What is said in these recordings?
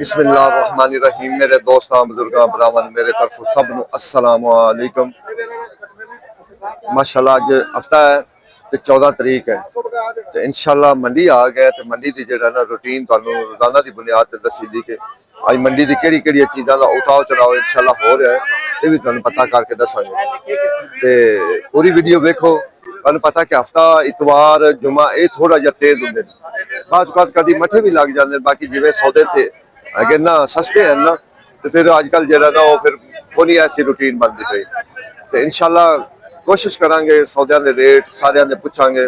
बिस्मिल्लाहिर्रहमानिर्रहीम। मेरे दोस्तों बुजुर्गों भरावां मेरे तरफ सबनू अस्सलाम वालेकुम। माशाल्लाह अज हफ्ता है ते 14 तरीक है ते इंशाल्लाह मंडी आ गए ते मंडी दी जेड़ा ना रूटीन तुहानू रोजाना दी बुनियाद ते दसी दी कि अज मंडी दी केड़ी चीज़ां दा उतार चढ़ाव इंशाल्लाह हो रहा है, ये भी तुहानू पता करके दसांगे ते पूरी वीडियो वेखो। तुहानू पता कि हफ्ता इतवार जुमा ये थोड़ा जिहा तेज हुंदे ने, बात कदी मठे भी लग जाते हैं। बाकी जिवें सौदे थे अगे ना सस्ते हैं ना, तो फिर अजकल जरा ना वो फिर कोई ऐसी रूटीन बनती पई तो इंशाल्लाह कोशिश करांगे सौदे के रेट सारे दे पुछांगे।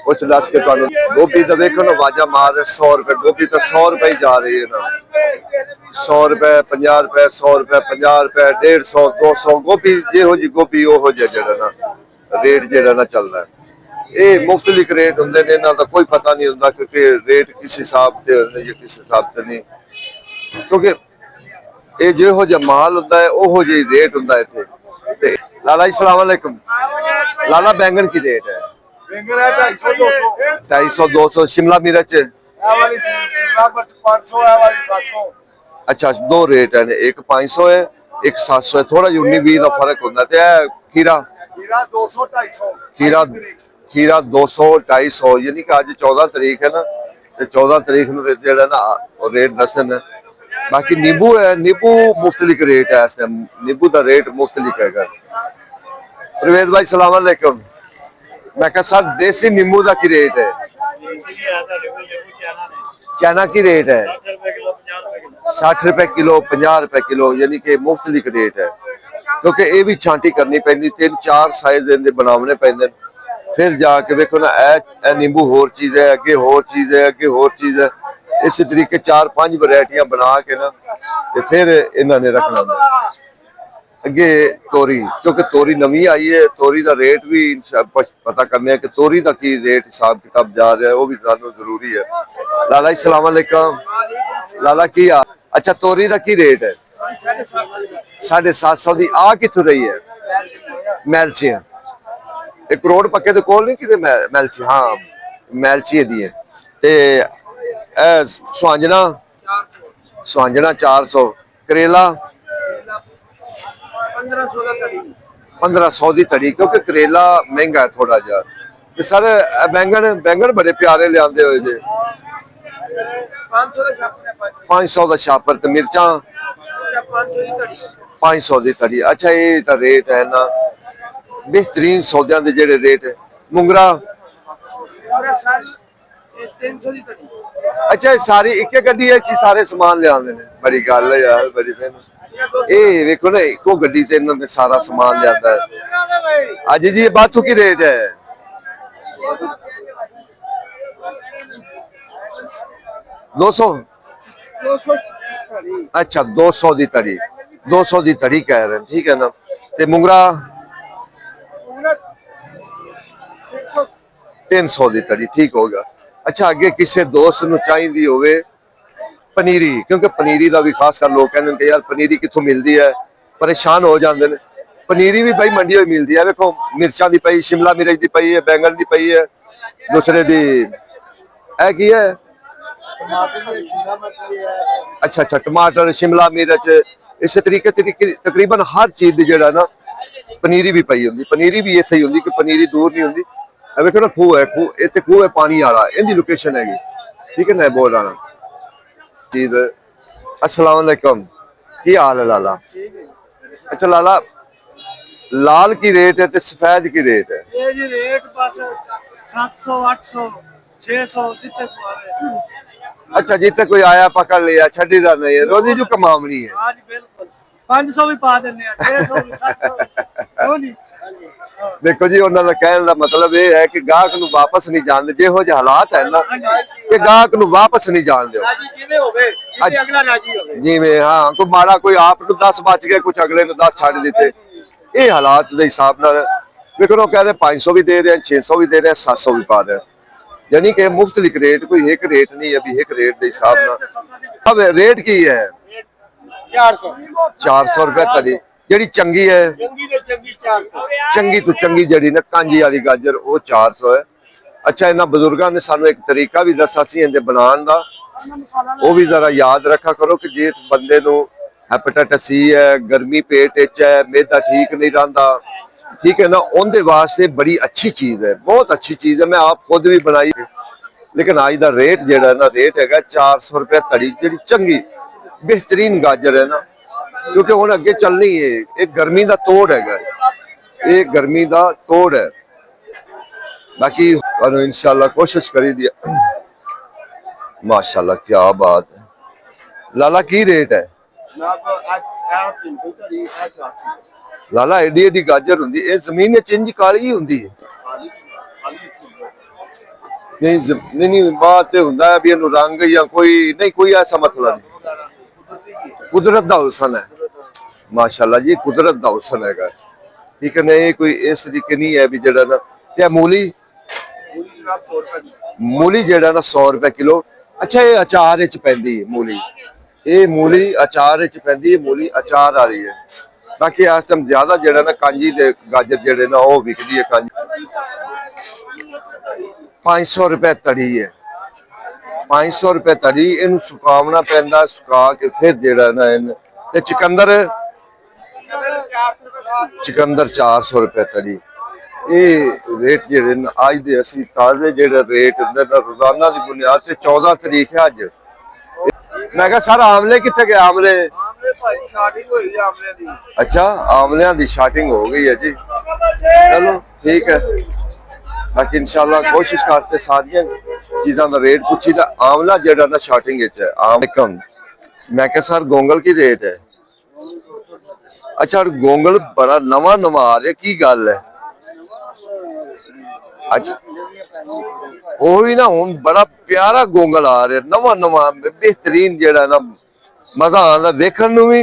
कुछ दस के तुहानू गोभी तो वेखो ना वाजा मार 100 रुपए गोभी तो 100 रुपए ही जा रही है ना, 100 रुपए 50 रुपए 100 रुपए 50 रुपए 150 200 गोभी जिहो जी गोभी ओहो जिहा जरा ना रेट जरा ना चल रहा है। ये मुख्तलिफ रेट होंगे ने, इन्हां दा कोई पता नहीं होंदा क्योंकि रेट किस हिसाब से होंगे या किस हिसाब से नहीं, क्योंकि ये जिहो जिहा माल होंदा है ओहो जी रेट होंदा है इत्थे। ते लाला जी सलाम अलैकुम। लाला बैंगन की रेट है? 250 200। शिमला मिर्च? अच्छा दो रेट है, एक 500 है एक 700 है, थोड़ा जी 19-20 का फर्क होंदा। ते खीरा? खीरा 200-250 यानी कि अज 14 तरीक है ना, तो 14 तरीक जो ना रेट दसन। बाकी नींबू है, नींबू मुख्तलिफ रेट है इस टाइम, नींबू का रेट मुख्तलिफ है। प्रवेद भाई सलाम अलैकुम। मैं कहा सर देसी नींबू का की रेट है? चाइना की रेट है 60 रुपए किलो 50 रुपए किलो, यानी कि मुख्तलिफ रेट है क्योंकि ये भी छांटी करनी पैंदी, 3-4 साइज इनके बनावने पैंदे, फिर जाके वेखो ना ए नींबू होर चीज है, अगे होर चीज है, अगे होर चीज है। इस तरीके 4-5 वैरायटियां बना के ना ते फिर इन्होंने रखना अगे तोरी, क्योंकि तोरी नवी आई है, तोरी का रेट भी पता करने कि तोरी का की रेट हिसाब किताब जा रहा है, वो भी सानू जरूरी है। लाला जी सलाम अलैकुम। लाला की आ? अच्छा तोरी का की रेट है? 750 की। आ कितों रही है? मैलचियां? एक करोड़ पक्के तो कोल नहीं कि मैलची? हाँ मैलची दी है। ते सुहांजना? सुहांजना 400। करेला? 1500 की तड़ी, क्योंकि करेला महंगा है थोड़ा जा। तो सर बैंगन बड़े प्यारे लियाते हुए जे 500 का छापर। तो मिर्चा? 500 की तड़ी। अच्छा ये तो रेट है ना बेहतरीन सौदे के जेडे रेट है। मुंगरा? अच्छा सारी एक गड्डी सारे समान लिया बड़ी गल है यार, बड़ी ये वेखो ना एको गड्डी ते इन्होंने सारा सामान लिया है। अज जी बाथू की रेट है? 200। अच्छा 200 की तड़ी, 200 की तड़ी कह रहे हैं, ठीक है ना। ते मुंगरा? 300 की तड़ी, ठीक होगा। अच्छा अगे किसी दोस्त नूं चाहिदी होवे पनीरी, क्योंकि पनीरी का भी खास कर लोग कहते हैं यार पनीरी कितों मिलती है, परेशान हो जाते हैं। पनीरी भी भाई मंडी मिलती है, देखो मिर्चा की पई, शिमला मिर्च की पई है, बैंगन की पई है, दूसरे की की है। अच्छा टमाटर शिमला मिर्च इस तरीके तकरीबन हर चीज की जरा ना पनीरी भी पई होंगी। पनीरी भी इत्थे ही होंगी, कि पनीरी दूर नहीं होंगी। देखो ना खूह है, खूह इतने खूह है पानी वाला, इनकी लोकेशन हैगी, ठीक है ना। बोल रहा चीज। अस्सलाम वालेकुम, की हाल है लाला? अच्छा लाला लाल की रेट है तो सफेद की रेट है? ये जी रेट बस 700 800 600 जितने। अच्छा जितने कोई आया पकड़ लिया, छड़ी का नहीं है, रोजी जो कमावनी है। हाँ जी बिल्कुल 500 भी पा देने 600 भी 700। देखो जी उन्होंने कहने का मतलब ये है कि गाहक नूं वापस नहीं जान दे, जिहो जिहे हालात है ना कि गाहक नूं वापस नहीं जान दो जिवें। हाँ कोई माड़ा कोई आप 10 बच गए, कुछ अगले 10 छड़ दिते, ये हालात के हिसाब नाल देखो कह रहे 500 भी दे रहे हैं, 600 भी दे रहे हैं, 700 भी पा रहे हैं, यानी कि मुफ्तलिफ रेट, कोई एक रेट नहीं है भी एक रेट के हिसाब नाल। अब रेट की है? 400 रुपए तड़ी। जी चंगी है? चंगी तो चंगी जड़ी ना कांजी वाली गाजर वो 400 है। अच्छा इन्होंने बजुर्गों ने सानू एक तरीका भी दसा सी इहदे बनाने का, ਉਹ ਵੀ ਜ਼ਰਾ ਯਾਦ ਰੱਖਿਆ ਕਰੋ ਕਿ ਜੇ ਬੰਦੇ ਨੂੰ ਹੈਪੇਟਾਈਟਸ ਸੀ ਹੈ, ਗਰਮੀ ਪੇਟ ਵਿੱਚ ਹੈ, ਮੈਦਾ ਠੀਕ ਨਹੀਂ ਰਹਿੰਦਾ, ਠੀਕ ਹੈ ਨਾ, ਉਹਦੇ ਵਾਸਤੇ ਬੜੀ ਅੱਛੀ ਚੀਜ਼ ਹੈ, ਬਹੁਤ ਅੱਛੀ ਚੀਜ਼ ਹੈ। ਮੈਂ ਆਪ ਖੁਦ ਵੀ ਬਣਾਈ, ਲੇਕਿਨ ਅੱਜ ਦਾ ਰੇਟ ਜਿਹੜਾ ਨਾ ਰੇਟ ਹੈਗਾ 400 ਰੁਪਏ ਧੜੀ, ਜਿਹੜੀ ਚੰਗੀ ਬਿਹਤਰੀਨ ਗਾਜਰ ਹੈ ਨਾ, ਕਿਉਂਕਿ ਹੁਣ ਅੱਗੇ ਚੱਲਣੀ ਹੈ। ਇਹ ਗਰਮੀ ਦਾ ਤੋੜ ਹੈਗਾ, ਇਹ ਗਰਮੀ ਦਾ ਤੋੜ ਹੈ। ਬਾਕੀ इंशाल्लाह कोशिश करी दी। माशाल्लाह क्या बात है। लाला की रेट है? लाला एडी एडी गाजर हुंदी है, जमीन में इंज काली ही हुंदी है। नहीं बात ते हुंदा है भी इहनू रंग या कोई नहीं, कोई ऐसा मसला नहीं, कुदरत दा हुसन है। माशाल्लाह जी कुदरत दा हुसन है, ठीक है ना। ये कोई इस तरीके नहीं है भी जड़ा ना। ते मूली मूली जेड़ा ना 100 रुपए किलो। अच्छा ये अचार विच पैंदी है मूली, ये मूली अचार विच पैंदी है, मूली अचार वाली है। बाकी इस टाइम ज्यादा जेड़ा ना कांजी दे गाजर जेड़े ना वो विकदी है। कांजी 500 रुपए तड़ी है, 500 रुपए तड़ी। इनू सुकावना पैंदा, सुका के फिर जेड़ा ना इन ते चुकंदर 400 रुपए तड़ी। ਇਹ ਰੇਟ ਜਿਹੜੇ ਨੇ ਅੱਜ ਦੇ ਅਸੀਂ ਤਾਜ਼ੇ ਜਿਹੜੇ ਰੇਟ ਹੁੰਦੇ ਨੇ ਰੋਜ਼ਾਨਾ ਦੀ ਬੁਨਿਆਦ ਤੇ 14 ਤਰੀਕ ਹੈ ਅੱਜ। ਮੈਂ ਕਿਹਾ ਸਰ ਆਮਲੇ ਕਿੱਥੇ ਗਏ? ਆਮਲੇ ਭਾਈ ਸ਼ਾਰਟਿੰਗ ਹੋਈ ਆਮਲੇ ਦੀ। ਅੱਛਾ ਆਮਲਿਆਂ ਦੀ ਸ਼ਾਰਟਿੰਗ ਹੋ ਗਈ ਹੈ ਜੀ, ਚਲੋ ਠੀਕ ਹੈ। ਬਾਕੀ ਇਨਸ਼ਾਅੱਲਾ ਕੋਸ਼ਿਸ਼ ਕਰਦੇ ਸਾਰੀਆਂ ਚੀਜ਼ਾਂ ਦਾ ਰੇਟ ਪੁੱਛੀ ਦਾ। ਆਮਲਾ ਜਿਹੜਾ ਨਾ ਸ਼ਾਰਟਿੰਗ ਵਿੱਚ ਹੈ। ਆਮਕਮ ਮੈਂ ਕਿਹਾ ਸਰ ਗੋਂਗਲ ਕੀ ਰੇਟ ਹੈ? ਅੱਛਾ ਗੋਂਗਲ ਬੜਾ ਨਵਾਂ ਨਵਾਂ ਆ ਰਿਹਾ, ਕੀ ਗੱਲ ਹੈ? अच्छा वही ना हूं बड़ा प्यारा गोंगल आ रहा, नवा नवा बेहतरीन जेड़ा ना मजा आता वेखण नूं भी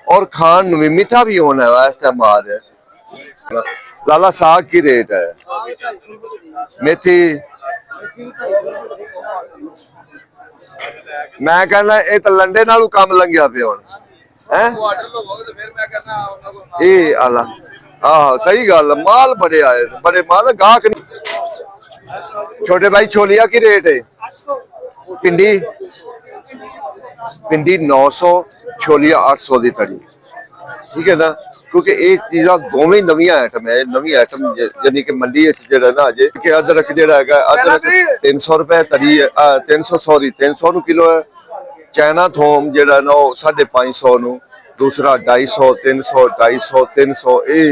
और खाण नूं भी, मीठा भी होना है इस टाइम आ रहा। लाला साग की रेट है? मेथी मैं कहना ये तो लंडे नालों कम लंघिया पे हुण है। ये आला हाँ सही गल, माल बड़े आए, बड़े माल गाहक नहीं। छोटे भाई छोलिया की रेट है? पिंडी पिंडी 900, छोलिया 800 की तड़ी, ठीक है ना। क्योंकि ये चीज़ा दोवें नवी आइटम है, नवी आइटम यानी कि मंडी जेड़ा ना अजे कि अदरक जेड़ा है, अदरक 300 रुपए तड़ी है, 300 नु किलो है। चाइना थोम जेड़ा ना 550 नु, दूसरा 250, 300, 250, 300। ये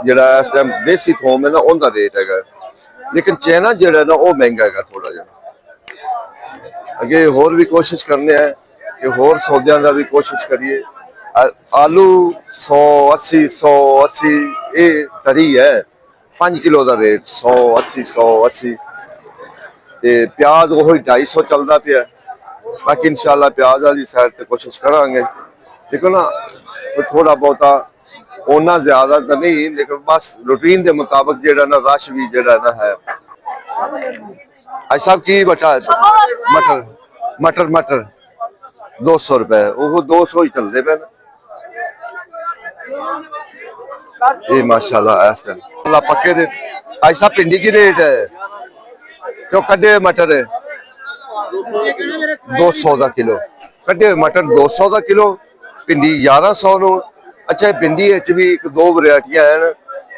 जेड़ा इस टाइम देसी थोम है ना उनका रेट है, लेकिन चाइना जेड़ा ना वो महंगा है थोड़ा जा। अगे होर भी कोशिश करने हैं कि होर सौदियां का भी कोशिश करिए। आलू 180, 180 ये तरी है, 5 किलो का रेट 180, 180। प्याज वो 250 चलता पिया। बाकी इंशाल्लाह प्याज वाली साइड से कोशिश करांगे, देखो ना थोड़ा बहुता ओना ज्यादा तो नहीं, लेकिन बस रूटीन के मुताबिक जेड़ा ना रश भी जेड़ा ना है। साहब की बटा मटर मटर मटर 200 रुपए, वो 200 ही चलते पे ना। ये माशाल्लाह इस टाइम अल्लाह पक्के रेट। साहब भिंडी की रेट है? क्यों कटे मटर है 200 का किलो, कटे मटर 200 का किलो, भिंडी 1100 नु। अच्छा भिंडी भी एक दो वैरायटियां हैं,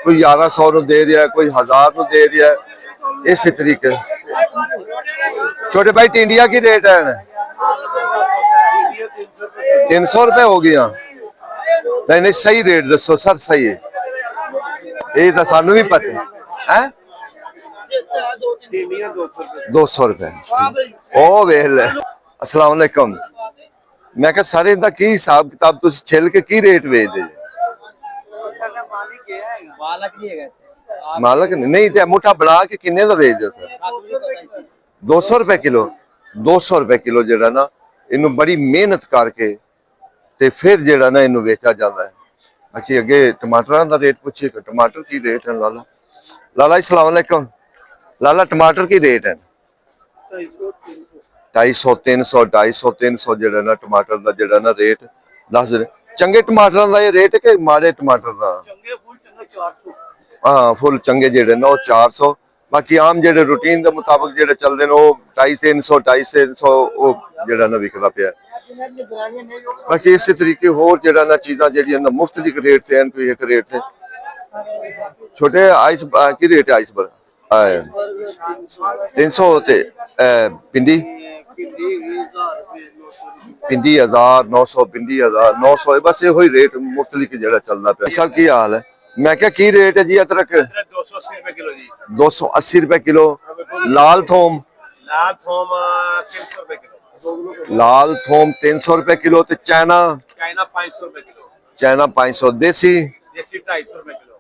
कोई 1100 नु दे रहा है, कोई 1000 नु दे रहा है, इस तरीके। छोटे भाई टिंडिया की रेट है? 300 रुपए हो गया। नहीं नहीं सही रेट दसो सर, सही है ये तो सानू भी पता है। 200 रुपए ओ वेख ले। अस्सलाम वालेकुम। मैं क्या सारे इनका की हिसाब किताब तुम छिल के की रेट बेचते? मालक नहीं तो मुठा बना के किन्ने का बेचते हो सर? 200 रुपए किलो। 200 रुपए किलो जेड़ा ना इनू बड़ी मेहनत करके ते फिर जेड़ा ना इनू बेचा जाता है। बाकी अगे टमाटर का रेट पूछिए, टमाटर की रेट है लाला? लाला अस्सलाम वालेकुम। लाला टमाटर की रेट है? 250, 300, 250, 300 जेड़ा ना टमाटर का जेड़ा ना रेट दस। चंगे टमाटर का ये रेट है कि माड़े टमाटर का? हाँ फुल चंगे जेड़े ना 400, ਬਾਕੀ ਆਮ ਜਿਹੜੇ ਰੂਟੀਨ ਦੇ ਮੁਤਾਬਕ ਜਿਹੜੇ ਚੱਲਦੇ ਨੇ ਉਹ 250 300 ਉਹ ਜਿਹੜਾ ਨਾ ਵਿਕਦਾ ਪਿਆ। ਬਾਕੀ ਇਸੇ ਤਰੀਕੇ ਹੋਰ ਜਿਹੜਾ ਨਾ ਚੀਜ਼ਾਂ ਜਿਹੜੀਆਂ ਨਾ ਮੁਫਤਲਿਕ ਰੇਟ ਤੇ ਹਨ, ਕੋਈ ਇੱਕ ਰੇਟ ਤੇ ਛੋਟੇ ਆਈਸ ਕੀ ਰੇਟ ਹੈ ਆਈਸ ਪਰ 300 ਤੇ ਪਿੰਡੀ 1000 ਪਿੰਡੀ 900 ਬਸ ਇਹੋ ਹੀ ਰੇਟ ਮੁਫਤਲਿਕ ਜਿਹੜਾ ਚੱਲਦਾ ਪਿਆ। ਸਭ ਕੀ ਹਾਲ ਹੈ? मैं क्या की रेट है जी अदरक? 280 रुपए किलो जी। 280 रुपए किलो। लाल थोम? लाल थोम 300 रुपए किलो। लाल थोम 300 रुपए किलो। तो चाइना? चाइना 500 रुपए किलो। चाइना 500। देसी? देसी 250 रुपए किलो।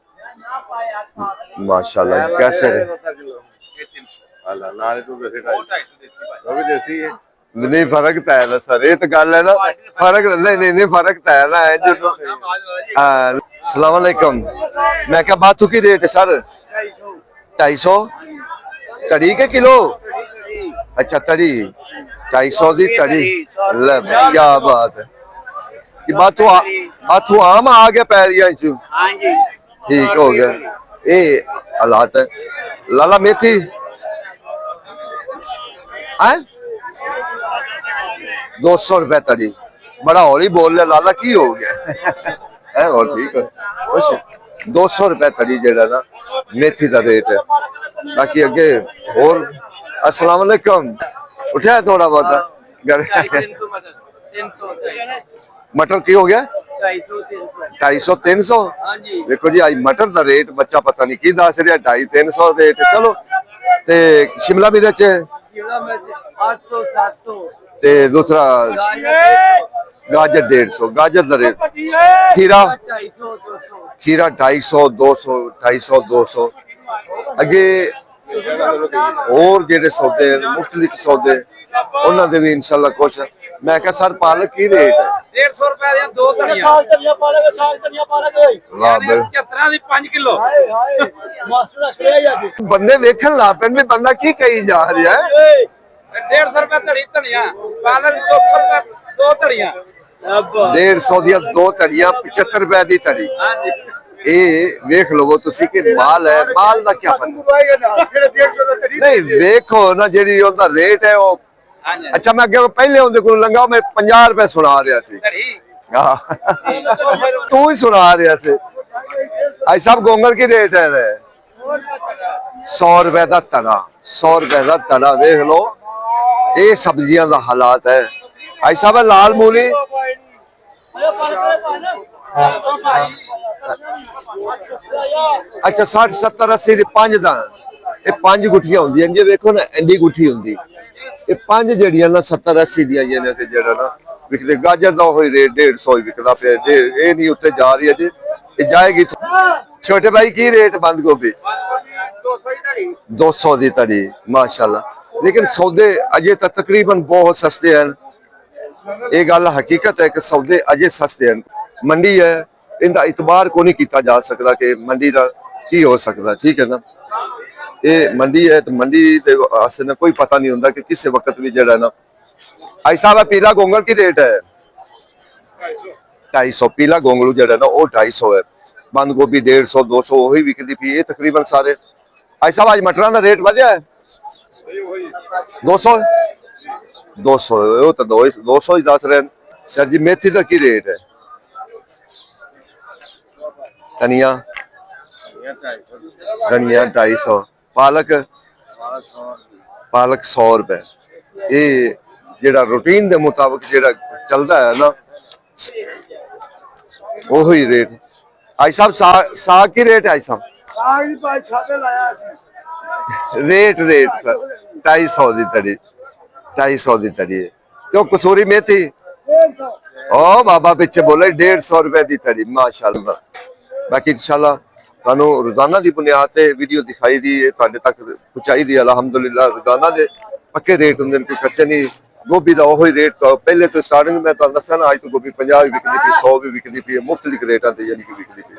माशाल्लाह कैसे रे? ये 300। अल्लाह नाले तो देसी 250 वो भी देसी है। नहीं फर्क तो है ना सर, ये तो गल है ना, फर्क नहीं फर्क तो है ना है जो। सलाम अलैकुम। मैं क्या बात की रेट है सर? 250 तड़ी के किलो? अच्छा तड़ी 250 दी तड़ी। ले क्या बात है कि बातू आम आ गया पैरिया चू। हां जी ठीक हो गया ये हालात है। लाला मेथी है 200 रुपए तड़ी। बड़ा हौली बोल लिया लाला, की हो गया है? और ठीक है कुछ 200 रुपए तड़ी जेड़ा ना मेथी का रेट है। बाकी अगे और अस्सलाम वालेकुम उठा थोड़ा बहुत घर मटर की हो गया 250 300। देखो जी आज मटर का रेट बच्चा पता नहीं की दस रहा 250 300 रेट। चलो ते शिमला मिर्च 800 700 ते दूसरा गाजर 150 गाजर का रेट। खीरा 250 250 200 250 200 अगे और जेडे सौदे मुख्तलिफ सौदे उन्होंने दे भी इंशाल्लाह कुछ। मैं क्या सर पालक की रेट है? 150 रुपए ਦੀਆਂ ਦੋ ਧਨੀਆ ਸਾਗ ਧਨੀਆ ਪਾਲਕ वाह बे 75 ਦੀ 5 ਕਿਲੋ ਹਾਏ ਹਾਏ ਮਾਸਟਰ ਦਾ ਕਿਹਾ ਜੀ बंदे वेखन ला पैन भी बंदा की कही जा रहा है। 150 रुपए ਧੜੀ ਧਨੀਆ ਪਾਲਕ 200 रुपए ਦੋ ਧੜੀਆਂ 150 दिया दो तड़ियां 75 रुपए दी तड़ी। ਹਾਂ ਜੀ ये वेख लो तुसी कि माल है, माल का क्या पता नहीं। वेखो ना जेडी ओदा रेट है वो। ਹਾਂ ਜੀ अच्छा मैं अगे पहले उनके को लंगा मैं 50 रुपए सुना रहा सी। ਧੜੀ हाँ तू ही सुना रहा सी। आई साहब गोंगल की रेट है 100 रुपए का तड़ा। 100 रुपए का तड़ा वेख लो। ये सब्जियां का हालात है। आई साहब लाल मूली अच्छा 60 70 80 ਦੀ 5 ਦਾ ਇਹ 5 ਗੁੱਠੀਆਂ ਹੁੰਦੀਆਂ ਜੇ ਵੇਖੋ ਨਾ ਐਂਡੀ ਗੁੱਠੀ ਹੁੰਦੀ ਇਹ 5 ਜਿਹੜੀਆਂ ਨਾ 70 80 ਦੀਆਂ ਨੇ ਤੇ ਜਿਹੜਾ ਨਾ ਵਿਕਦੇ। ਗਾਜਰ ਦਾ ਹੋਈ ਰੇਟ 150 ਹੀ ਵਿਕਦਾ ਪਿਆ ਜੇ ਇਹ ਨਹੀਂ ਉੱਤੇ ਜਾ ਰਹੀ ਅਜੇ ਇਹ ਜਾਏਗੀ। छोटे भाई की रेट बंद गोभी 200 दी तड़ी माशाल्लाह। लेकिन सौदे अजे तक तकरीबन बहुत सस्ते हैं। ये गल हकीकत है कि सौदे अजे सस्ते हैं। मंडी है इनका इतबार को नहीं किया जा सकता कि मंडी का की हो सकता। ठीक है ना ये मंडी है तो मंडी दे वास्ते ना कोई पता नहीं होता कि किस वक्त भी जड़ा ना। आई साहब पीला गोंगल की रेट है 250। पीला गोंगलू जड़ा ना वो 250 है। बंद गोभी 150 200 वही बिकती पी है तकरीबन सारे। आई साहब आज मटरों का रेट वधिया है 200 200 वो तो 200 ही दस रहे हैं। सर जी मेथी का की रेट है? धनिया धनिया 250। पालक पालक 100 रुपए। ये जेड़ा रूटीन के मुताबिक जेड़ा चलता है ना वो ही रेट। आई साहब साग की रेट है? आई साहब ਸਾਗ ਵੀ ਭਾਈ ਛਾਪੇ ਲਾਇਆ ਸੀ रेट रेट सर 250 दी तड़ी 250 दी तड़ी है। क्यों कसूरी मेथी ओ बाबा पिछे बोले 150 रुपए दी तड़ी माशाल्लाह। बाकी इंशाल्लाह ਤੁਹਾਨੂੰ रोजाना की बुनियाद ते वीडियो दिखाई दी है ਤੁਹਾਡੇ तक पहुंचाई दी अल्हम्दुलिल्लाह। रोजाना दे पक्के रेट होंगे कोई कच्चे नहीं। गोभी का वही रेट पहले तो स्टार्टिंग में दसा ना अज तो गोभी 50 भी बिकती पी 100 भी बिकती पी मुफ्तलिफ रेटा यानी कि बिकती पी।